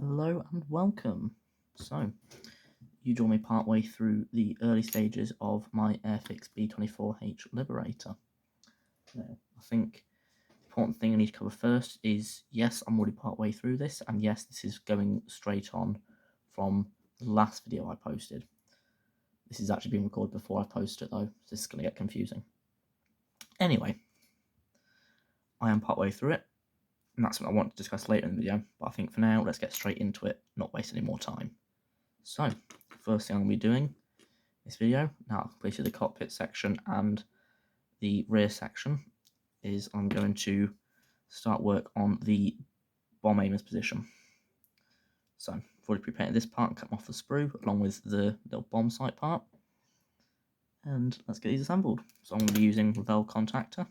Hello and welcome. So, you join me partway through the early stages of my Airfix B-24H Liberator. Now, I think the important thing I need to cover first is, yes, I'm already partway through this, and yes, this is going straight on from the last video I posted. This is actually being recorded before I post it though, so this is going to get confusing. Anyway, I am partway through it, and that's what I want to discuss later in the video, but I think for now, let's get straight into it, not waste any more time. So, first thing I'm going to be doing in this video, now I've completed the cockpit section and the rear section, is I'm going to start work on the bomb aimer's position. So, I've already pre-painted this part and cut off the sprue along with the little bomb sight part. And let's get these assembled. So I'm going to be using the Vel contactor.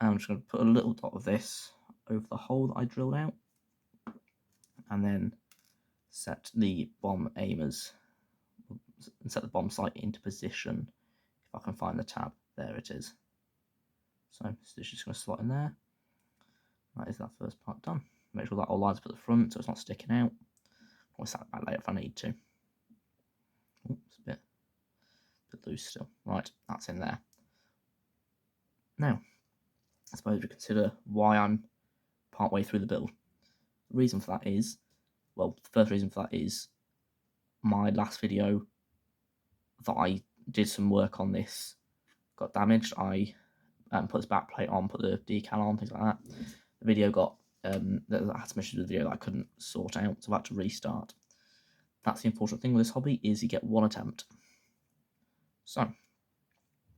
And I'm just going to put a little dot of this over the hole that I drilled out. And then set the bomb aimers, and set the bomb sight into position. If I can find the tab, there it is. So it's just going to slot in there. That is that first part done. Make sure that all lines up at the front so it's not sticking out. I'll set it back later if I need to. Oops, a bit loose still. Right, that's in there. Now, I suppose we consider why I'm partway through the build. The reason for that is, well, the first reason for that is my last video that I did some work on this got damaged. I put this back plate on, put the decal on, things like that. The video got, I had some issues with the video that I couldn't sort out, so I had to restart. That's the unfortunate thing with this hobby, is you get one attempt. So,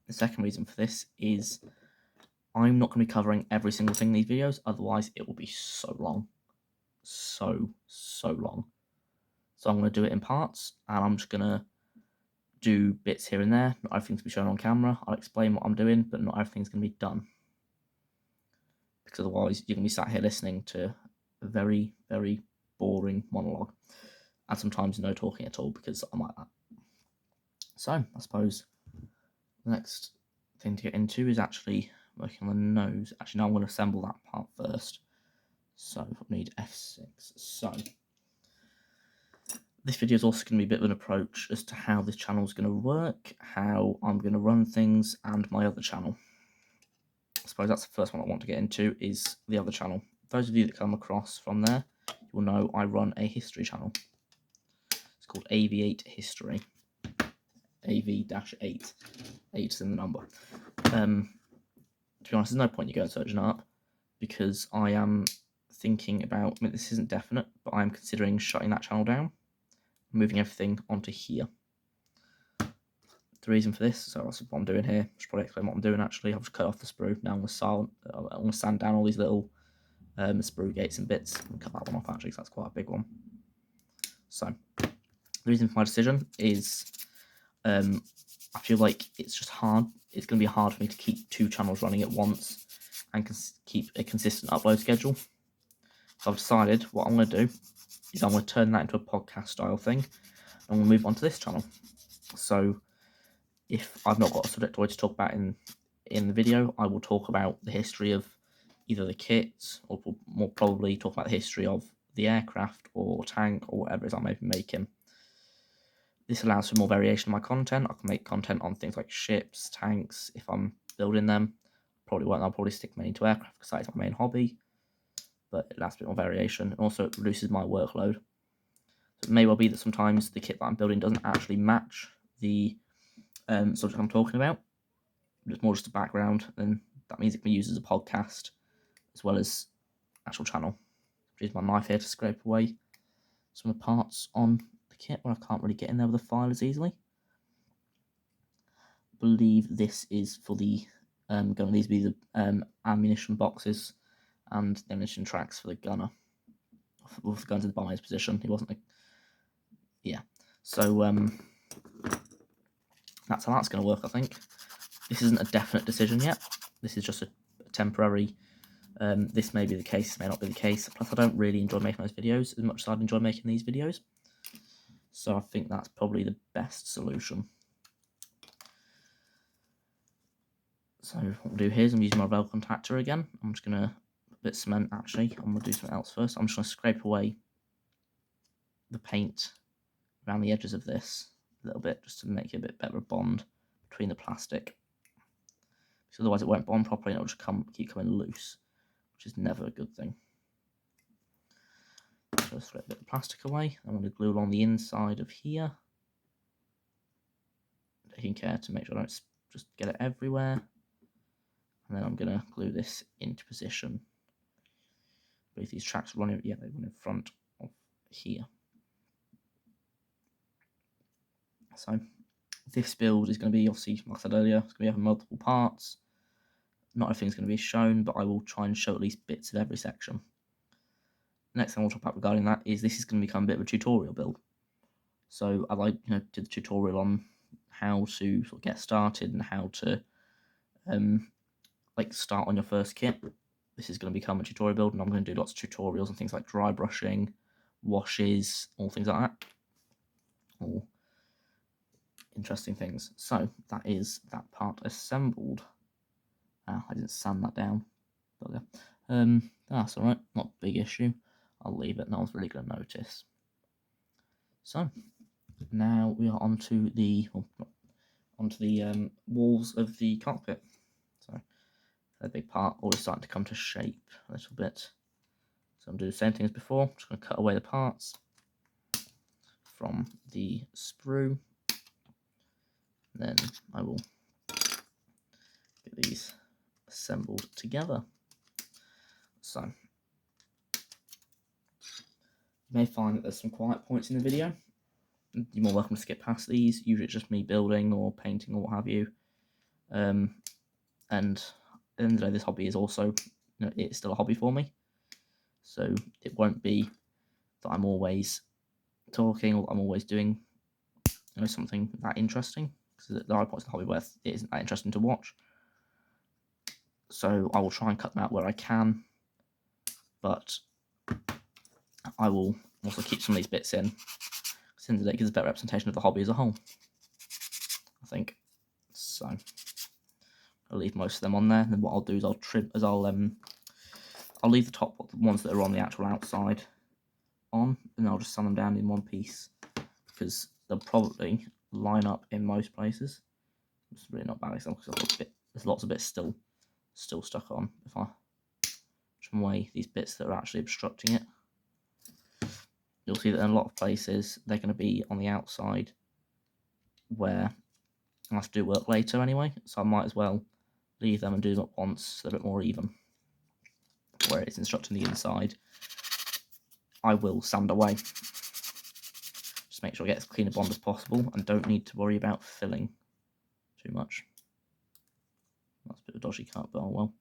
the second reason for this is I'm not going to be covering every single thing in these videos, otherwise it will be so long. So long. So I'm going to do it in parts, and I'm just going to do bits here and there. Not everything's going to be shown on camera. I'll explain what I'm doing, but not everything's going to be done. Because otherwise you're going to be sat here listening to a very, very boring monologue. And sometimes no talking at all, because I'm like that. So, I suppose the next thing to get into is actually working on the nose. Actually, now I'm going to assemble that part first. So, I need F6. So, this video is also going to be a bit of an approach as to how this channel is going to work, how I'm going to run things, and my other channel. I suppose that's the first one I want to get into, is the other channel. Those of you that come across from there, you will know I run a history channel. It's called AV8 History. AV-8. 8 is in the number. To be honest, there's no point you go and searching it up, because I am thinking about, I mean, this isn't definite, but I'm considering shutting that channel down, moving everything onto here. The reason for this, so that's what I'm doing here. I should probably explain what I'm doing actually. I've just cut off the sprue. Now I'm going to sand down all these little sprue gates and bits. And cut that one off actually, because that's quite a big one. So, the reason for my decision is I feel like it's just hard. It's going to be hard for me to keep two channels running at once and keep a consistent upload schedule. So I've decided what I'm going to do is I'm going to turn that into a podcast style thing. I'm going to move on to this channel. So if I've not got a subject to talk about in the video, I will talk about the history of either the kit, or more probably talk about the history of the aircraft or tank or whatever it is I may be making. This allows for more variation in my content. I can make content on things like ships, tanks, if I'm building them. Probably won't. I'll probably stick mainly to aircraft because that's my main hobby. But it allows a bit more variation. And also it reduces my workload. So it may well be that sometimes the kit that I'm building doesn't actually match the subject I'm talking about. It's more just a background, and that means it can be used as a podcast as well as actual channel. Use my knife here to scrape away some of the parts on the kit where I can't really get in there with the file as easily. I believe this is for the these be the ammunition boxes and the ammunition tracks for the gunner. With the guns in the bomber's position, he wasn't. Yeah, so that's how that's going to work. I think this isn't a definite decision yet. This is just a temporary. This may be the case, may not be the case. Plus, I don't really enjoy making those videos as much as I'd enjoy making these videos. So I think that's probably the best solution. So what we'll do here is I'm using my Vel contactor again. I'm just going to put a bit of cement actually. I'm going to do something else first. I'm just going to scrape away the paint around the edges of this a little bit, just to make it a bit better bond between the plastic. Because otherwise it won't bond properly and it'll just keep coming loose, which is never a good thing. So throw a bit of plastic away. I'm going to glue along the inside of here, taking care to make sure I don't just get it everywhere. And then I'm going to glue this into position. I believe these tracks run in, they run in front of here. So this build is going to be, obviously, like I said earlier, it's going to be having multiple parts. Not everything's going to be shown, but I will try and show at least bits of every section. Next thing I'll talk about regarding that is this is going to become a bit of a tutorial build. So I did the tutorial on how to sort of get started and how to start on your first kit. This is going to become a tutorial build, and I'm going to do lots of tutorials on things like dry brushing, washes, all things like that. All interesting things. So that is that part assembled. I didn't sand that down. But yeah. That's alright, not a big issue. I'll leave it, no one's really going to notice. So now we are onto the walls of the cockpit. So a big part already starting to come to shape a little bit. So I'm doing the same thing as before. I'm just going to cut away the parts from the sprue. Then I will get these assembled together. So you may find that there's some quiet points in the video. You're more welcome to skip past these. Usually it's just me building or painting or what have you. And at the end of the day, this hobby is also, it's still a hobby for me. So it won't be that I'm always talking or I'm always doing something that interesting. Because there are points in the hobby where it isn't that interesting to watch. So I will try and cut them out where I can. But I will also keep some of these bits in. Because at the end of the day, it gives a better representation of the hobby as a whole, I think. So I'll leave most of them on there. And then what I'll do is I'll leave the top ones that are on the actual outside on, and I'll just sand them down in one piece because they'll probably line up in most places. It's really not bad example because there's lots of bits still stuck on. If I trim away these bits that are actually obstructing it, you'll see that in a lot of places they're going to be on the outside where I have to do work later anyway, so I might as well leave them and do them at once so they're a bit more even. Where it's instructing the inside, I will sand away. Just make sure I get as clean a bond as possible and don't need to worry about filling too much. That's a bit of a dodgy cut, but oh well.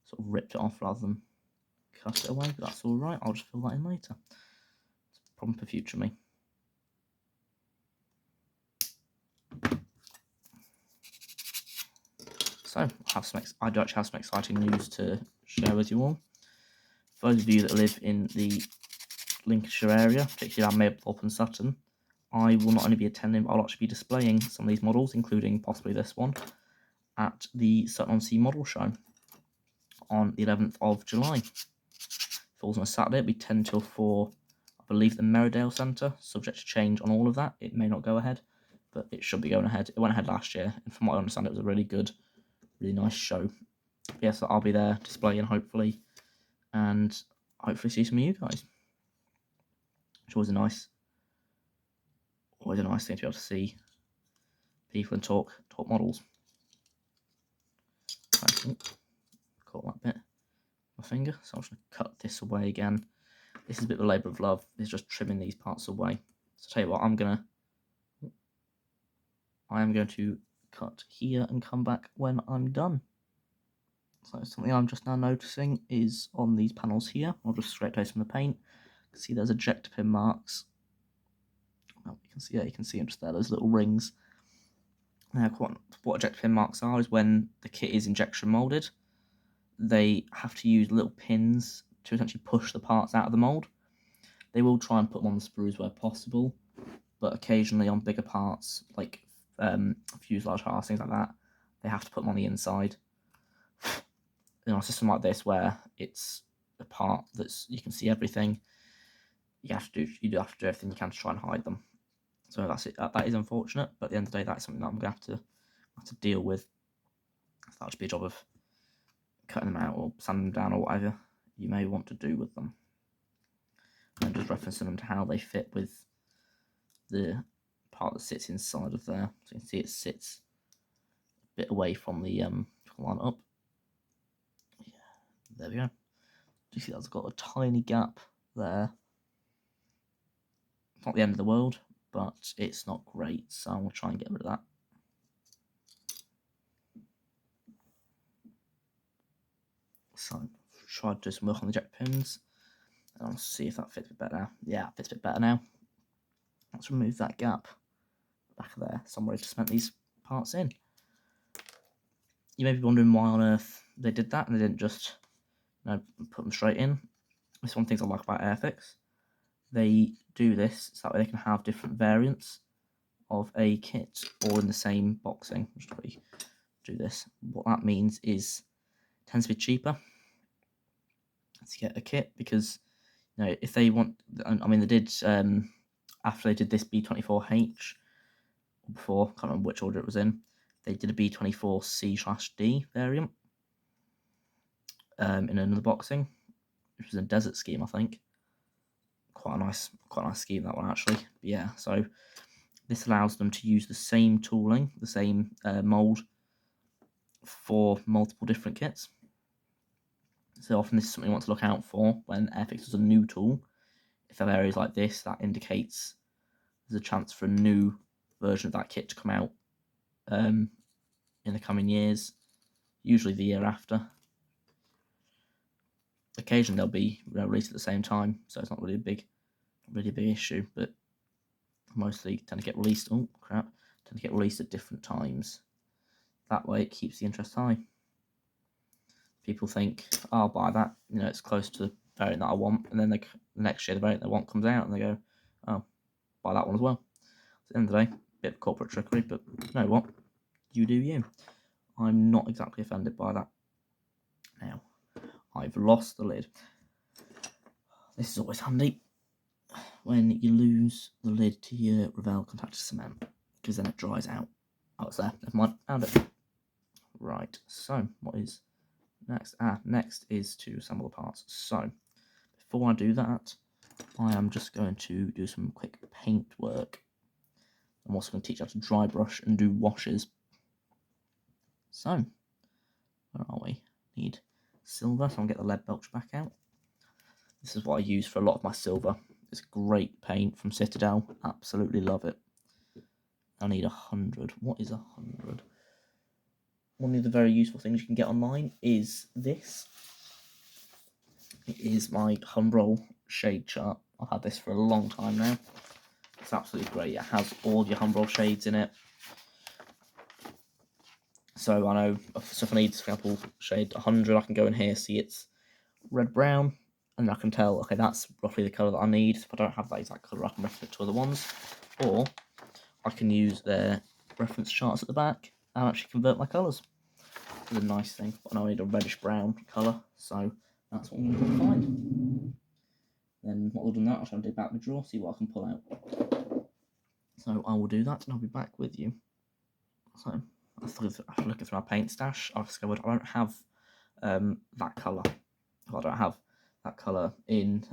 Sort of ripped it off rather than cut it away, but that's alright, I'll just fill that in later. It's a problem for future me. So, I do actually have some exciting news to share with you all. For those of you that live in the Lincolnshire area, particularly around Mablethorpe and Sutton, I will not only be attending, but I'll actually be displaying some of these models, including possibly this one, at the Sutton-on-Sea Model Show on the 11th of July. Falls on a Saturday, it'll be 10 till 4, I believe, the Merridale Centre, subject to change on all of that. It may not go ahead, but it should be going ahead. It went ahead last year, and from what I understand, it was a really good, really nice show. Yes, so I'll be there displaying, hopefully, and hopefully see some of you guys. It's always a nice thing to be able to see people and talk models. I think caught that bit with my finger, so I'm just going to cut this away again. This is a bit of a labour of love. It's just trimming these parts away. So tell you what, I am going to cut here and come back when I'm done. So something I'm just now noticing is on these panels here. I'll just scrape those from the paint. You can see there's ejector pin marks. Well, you can see them just there, those little rings. Now, what ejector pin marks are is when the kit is injection moulded, they have to use little pins to essentially push the parts out of the mould. They will try and put them on the sprues where possible, but occasionally on bigger parts, like fuselage halves, things like that, they have to put them on the inside. In a system like this, where it's a part that's you can see everything, you do have to do everything you can to try and hide them. So that's it. That is unfortunate, but at the end of the day, that's something that I'm going to have to deal with. So that'll just be a job of cutting them out or sanding them down or whatever you may want to do with them. And just referencing them to how they fit with the part that sits inside of there. So you can see it sits a bit away from the line up. Yeah, there we go. Do you see that's got a tiny gap there? It's not the end of the world, but it's not great, so I'm going to try and get rid of that. So try to do some work on the eject pins. And I'll see if that fits a bit better now. Yeah, it fits a bit better now. Let's remove that gap back there. Somebody to cement these parts in. You may be wondering why on earth they did that and they didn't just put them straight in. It's one of the things I like about Airfix. They do this so that way they can have different variants of a kit all in the same boxing. Just quickly do this. What that means is it tends to be cheaper to get a kit because if they want, I mean, they did after they did this B-24H before, I can't remember which order it was in. They did a B-24C/D variant in another boxing, which was a desert scheme, I think. Quite a nice scheme, that one actually. But yeah, so this allows them to use the same tooling, the same mold for multiple different kits. So often this is something you want to look out for when Airfix does a new tool. If there are areas like this, that indicates there's a chance for a new version of that kit to come out in the coming years, usually the year after. Occasionally they'll be released at the same time, so it's not really a big issue, but mostly tend to get released. Oh crap! Tend to get released at different times. That way, it keeps the interest high. People think, oh, I'll buy that. It's close to the variant that I want, and then the next year the variant they want comes out, and they go, oh, buy that one as well. So at the end of the day, bit of corporate trickery, but you know what? You do you. I'm not exactly offended by that. Now, I've lost the lid. This is always handy when you lose the lid to your Revell contactor cement, because then it dries out. Oh, it's there. Never mind. Found it. Right. So, what is next? Next is to assemble the parts. So, before I do that, I am just going to do some quick paint work. I'm also going to teach you how to dry brush and do washes. So, where are we? Need silver, so I'll get the lead belcher back out. This is what I use for a lot of my silver. It's great paint from Citadel. Absolutely love it. I need 100. What is 100? One of the very useful things you can get online is this. It is my Humbrol shade chart. I've had this for a long time now. It's absolutely great. It has all your Humbrol shades in it. So I know, so if I need, for example, shade 100, I can go in here, see it's red-brown, and I can tell, okay, that's roughly the colour that I need. If I don't have that exact colour, I can reference it to other ones. Or I can use their reference charts at the back and actually convert my colours. It's a nice thing. But I need a reddish-brown colour, so that's what I'm going to find. Then what we'll do now, I'll try and dig back my drawer, see what I can pull out. So I will do that, and I'll be back with you. So after looking through my paint stash, I've discovered I don't have that colour. I don't have that colour in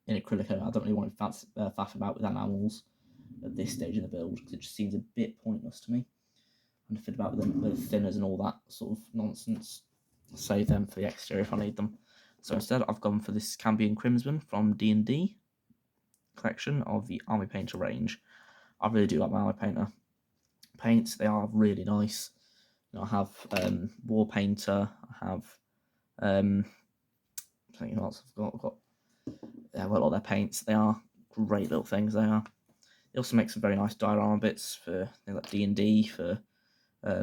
acrylic. I don't really want to faff about with enamels at this stage in the build because it just seems a bit pointless to me. And to fit about with the thinners and all that sort of nonsense. Save them for the exterior if I need them. So instead, I've gone for this Cambion Crimson from D&D collection of the Army Painter range. I really do like my Army Painter paints. They are really nice. I have War Painter. I have something else. I've got a lot of their paints. They are great little things. They are. They also make some very nice diorama bits for like D&D. For I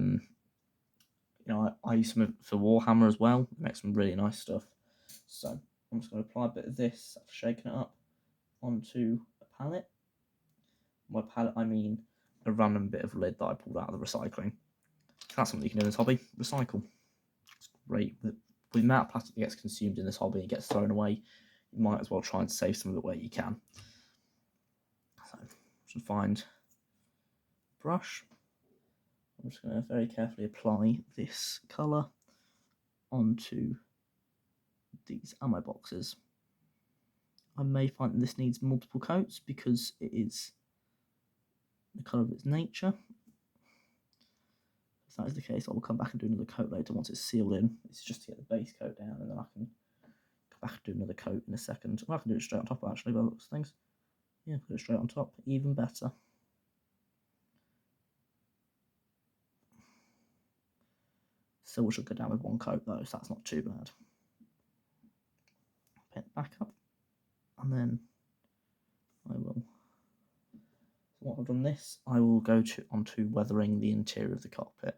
use some for Warhammer as well. They make some really nice stuff. So I'm just going to apply a bit of this after shaking it up onto a palette. By palette, I mean a random bit of lid that I pulled out of the recycling. That's something you can do in this hobby. Recycle. It's great. With the amount of plastic that gets consumed in this hobby, it gets thrown away. you might as well try and save some of it where you can. So just find brush. I'm just going to very carefully apply this colour onto these ammo boxes. I may find that this needs multiple coats because it is the colour of its nature. If that is the case, I will come back and do another coat later once it's sealed in. It's just to get the base coat down, and then I can come back and do another coat in a second. Well, I can do it straight on top actually by the looks of things. Yeah, put it straight on top, even better. Silver should go down with one coat though, so that's not too bad. Paint it back up, and then I will. So once I've done this, I will go onto weathering the interior of the cockpit.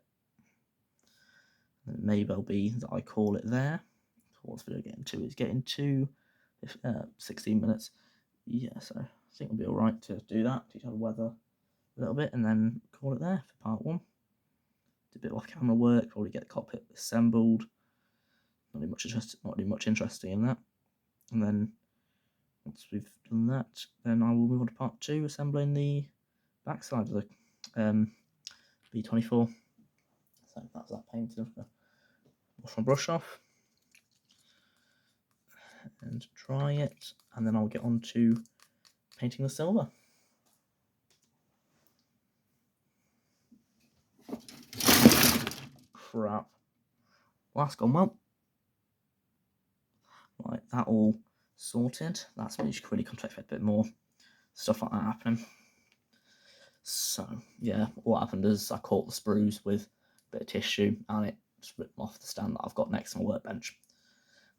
And it may well be that I call it there. What's the video getting to? It's getting to 16 minutes. Yeah, so I think it'll be alright to do that, teach how to weather a little bit, and then call it there for part 1. Do a bit of off-camera work, probably get the cockpit assembled. Not really much interesting in that. And then once we've done that, then I will move on to part 2, assembling the backside of the B-24. So that's that painted. I'm going to wash my brush off and dry it, and then I'll get on to painting the silver. Crap. Well, that's gone well. Right, that all sorted. That's when you should really concentrate a bit more stuff like that happening. So, yeah, what happened is I caught the sprues with a bit of tissue and it just ripped them off the stand that I've got next to my workbench.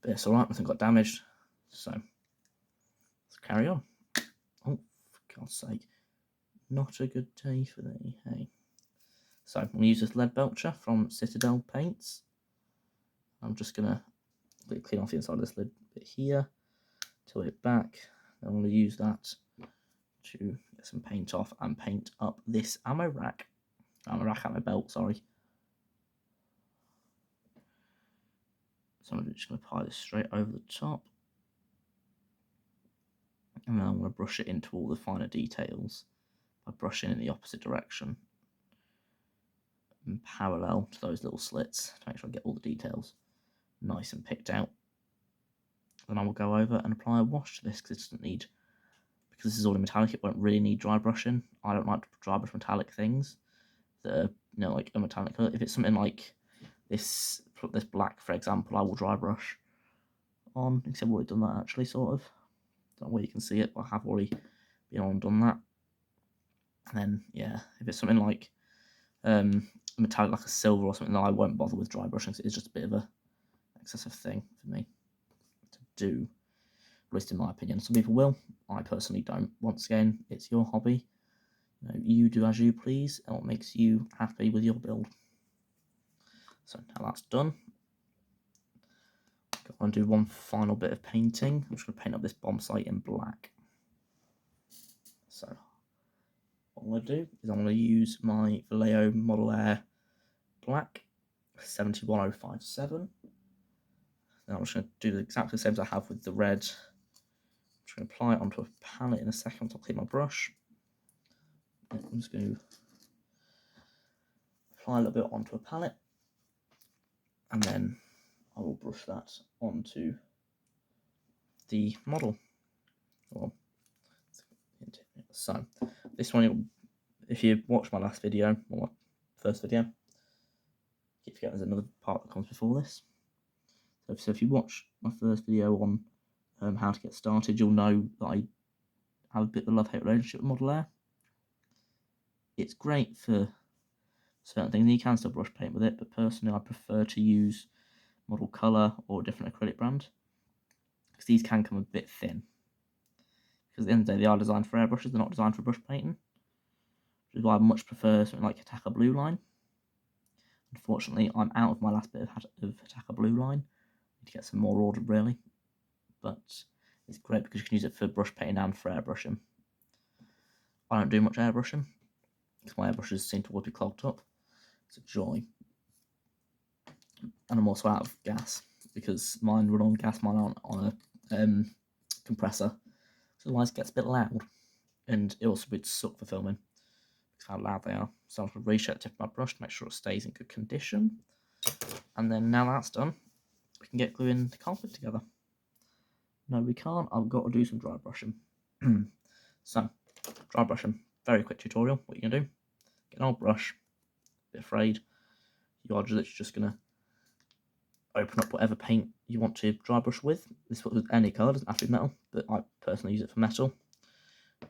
But it's alright, nothing got damaged. So, let's carry on. Oh, for God's sake. Not a good day for thee, hey. So, I'm going to use this lead belcher from Citadel Paints. I'm just going to clean off the inside of this lid bit here, tilt it back. Then I'm going to use that to get some paint off and paint up this ammo belt, sorry. So I'm just going to apply this straight over the top. And then I'm going to brush it into all the finer details by brushing in the opposite direction and parallel to those little slits to make sure I get all the details nice and picked out. Then I will go over and apply a wash to this because it doesn't need, because this is all in metallic, it won't really need dry brushing. I don't like to dry brush metallic things that are, like a metallic colour. If it's something like this black, for example, I will dry brush on, except I've already done that actually, sort of. Don't know where you can see it, but I have already been on and done that. And then, yeah, if it's something like metallic, like a silver or something, then I won't bother with dry brushing, because it's just a bit of a excessive thing for me to do, at least in my opinion. Some people will, I personally don't. Once again, it's your hobby. You do as you please, and what makes you happy with your build. So now that's done, I'm going to do one final bit of painting. I'm just going to paint up this bomb sight in black. So what I'm going to do is I'm going to use my Vallejo Model Air Black 71057. Then I'm just going to do exactly the same as I have with the red. I'm just going to apply it onto a palette in a second once I clean my brush. I'm just going to apply a little bit onto a palette, and then I will brush that onto the model. So this one, if you watched my last video, or my first video, keep forgetting there's another part that comes before this. So if you watch my first video on how to get started, you'll know that I have a bit of a love-hate relationship with Model Air. It's great for certain things, you can still brush paint with it, but personally I prefer to use Model Colour or a different acrylic brand, because these can come a bit thin. Because at the end of the day, they are designed for airbrushes, they're not designed for brush painting. Which is why I much prefer something like Attacker Blue Line. Unfortunately, I'm out of my last bit of Attacker Blue Line. I need to get some more ordered, really. But it's great because you can use it for brush painting and for airbrushing. I don't do much airbrushing, because my airbrushes seem to always be clogged up. It's a joy. And I'm also out of gas, because mine run on gas, mine aren't on a compressor, so the lights gets a bit loud, and it also would suck for filming because how loud they are. So I'm going to reset the tip of my brush to make sure it stays in good condition. And then now that's done, we can get gluing the carpet together. No, we can't. I've got to do some dry brushing. So, dry brushing, very quick tutorial. What you're going to do, get an old brush, a bit frayed. You are literally just going to open up whatever paint you want to dry brush with. This works with any colour, doesn't have to be metal, but I personally use it for metal.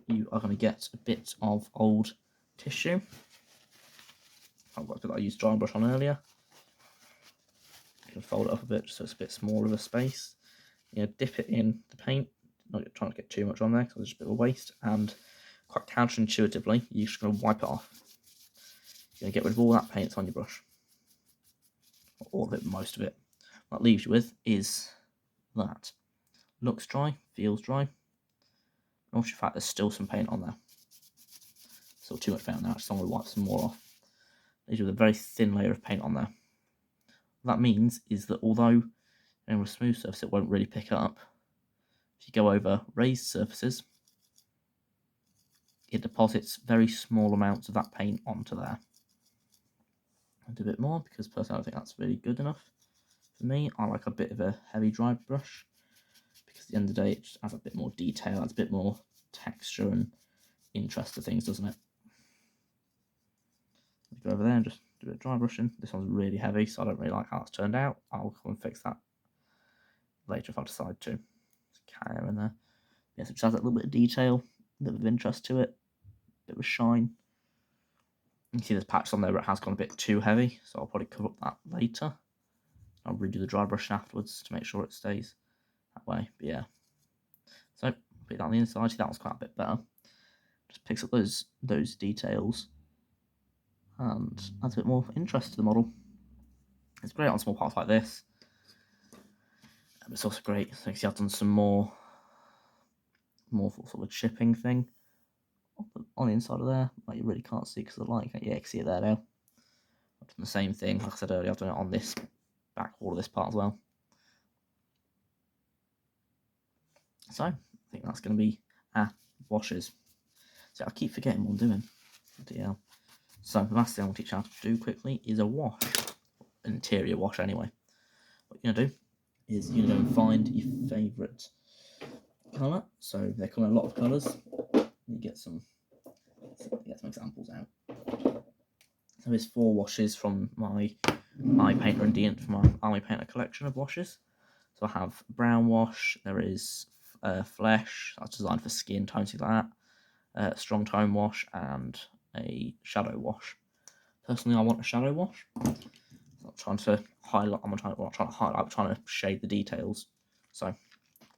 You are going to get a bit of old tissue. I've got a bit that I used dry brush on earlier. You can fold it up a bit so it's a bit smaller of a space. You know, dip it in the paint, not trying to get too much on there because it's just a bit of a waste, and quite counterintuitively, you're just going to wipe it off. You're going to get rid of all that paint that's on your brush. All of it, most of it. What that leaves you with is that. Looks dry, feels dry. In actual fact, there's still some paint on there. Still too much paint on there, so I'm going to wipe some more off. Leaves you with a very thin layer of paint on there. What that means is that although on a smooth surface it won't really pick up, if you go over raised surfaces, it deposits very small amounts of that paint onto there. I'll do a bit more because personally I think that's really good enough. For me, I like a bit of a heavy dry brush because at the end of the day it just has a bit more detail, adds a bit more texture and interest to things, doesn't it? Go over there and just do a bit of dry brushing. This one's really heavy, so I don't really like how it's turned out. I'll come and fix that later if I decide to. There's a in there. Yes, it just has that little bit of detail, a bit of interest to it, a bit of a shine. You can see there's patches on there where it has gone a bit too heavy, so I'll probably cover up that later. I'll redo the dry brush afterwards to make sure it stays that way, but yeah. So, put that on the inside, see that one's quite a bit better. Just picks up those details and adds a bit more interest to the model. It's great on small parts like this. It's also great, so you can see I've done some more sort of a chipping thing on the inside of there. Like you really can't see because of the light. Yeah, you can see it there now. I've done the same thing, like I said earlier, I've done it on this back wall of this part as well. So, I think that's going to be washes. So I keep forgetting what I'm doing. DL. So the last thing I'll teach you how to do quickly is a wash. An interior wash anyway. What you're going to do is you're going to go and find your favourite colour. So they come in a lot of colours. You get some examples out. So there's 4 washes from my Eye Painter and Deant from my Army Painter collection of washes. So I have brown wash, there is flesh, that's designed for skin tones, things like that, strong tone wash, and a shadow wash. Personally, I want a shadow wash. So I'm trying to highlight, I'm trying to shade the details. So,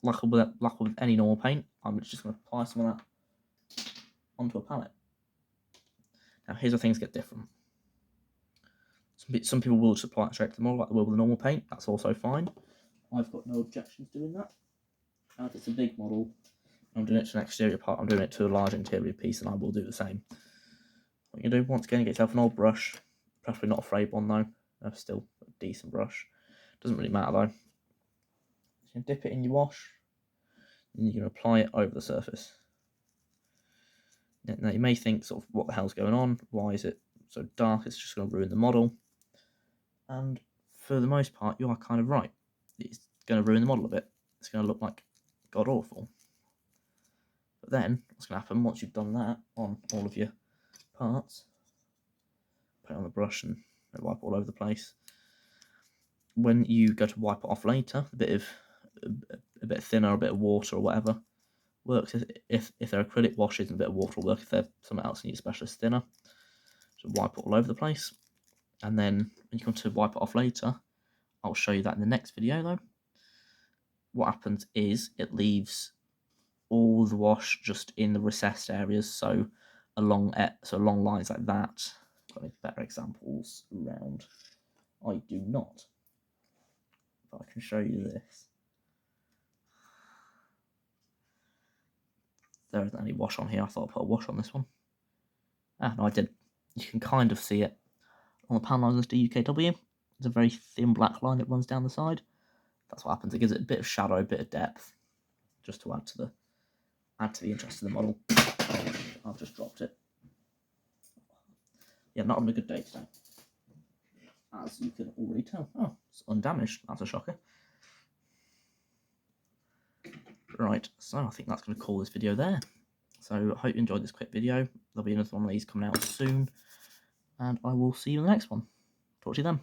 like with any normal paint, I'm just going to apply some of that onto a palette. Now, here's where things get different. Some people will just apply it straight to the model like they will with a normal paint. That's also fine. I've got no objections doing that. Now, if it's a big model, I'm doing it to an exterior part, I'm doing it to a large interior piece, and I will do the same. What you do, once again, get yourself an old brush, preferably not a frayed one though, still a decent brush. Doesn't really matter though. So you dip it in your wash, and you're going to apply it over the surface. Now you may think, sort of, what the hell's going on? Why is it so dark? It's just going to ruin the model. And for the most part, you are kind of right. It's going to ruin the model a bit. It's going to look like god awful. But then, what's going to happen once you've done that on all of your parts? Put it on the brush and wipe it all over the place. When you go to wipe it off later, a bit thinner, a bit of water or whatever works. If they're acrylic washes, and a bit of water will work. If they're something else, you need a specialist thinner. So wipe it all over the place. And then when you come to wipe it off later, I'll show you that in the next video though. What happens is it leaves all the wash just in the recessed areas, so along lines like that. Got any better examples around? I do not. But I can show you this. There isn't any wash on here. I thought I'd put a wash on this one. No, I did. You can kind of see it on the panel lines to UKW. There's a very thin black line that runs down the side. That's what happens. It gives it a bit of shadow, a bit of depth. just to add to the interest of the model. I've just dropped it. Yeah, not having a good day today, as you can already tell. Oh, it's undamaged. That's a shocker. Right, so I think that's going to call this video there. So I hope you enjoyed this quick video. There'll be another one of these coming out soon, and I will see you in the next one. Talk to you then.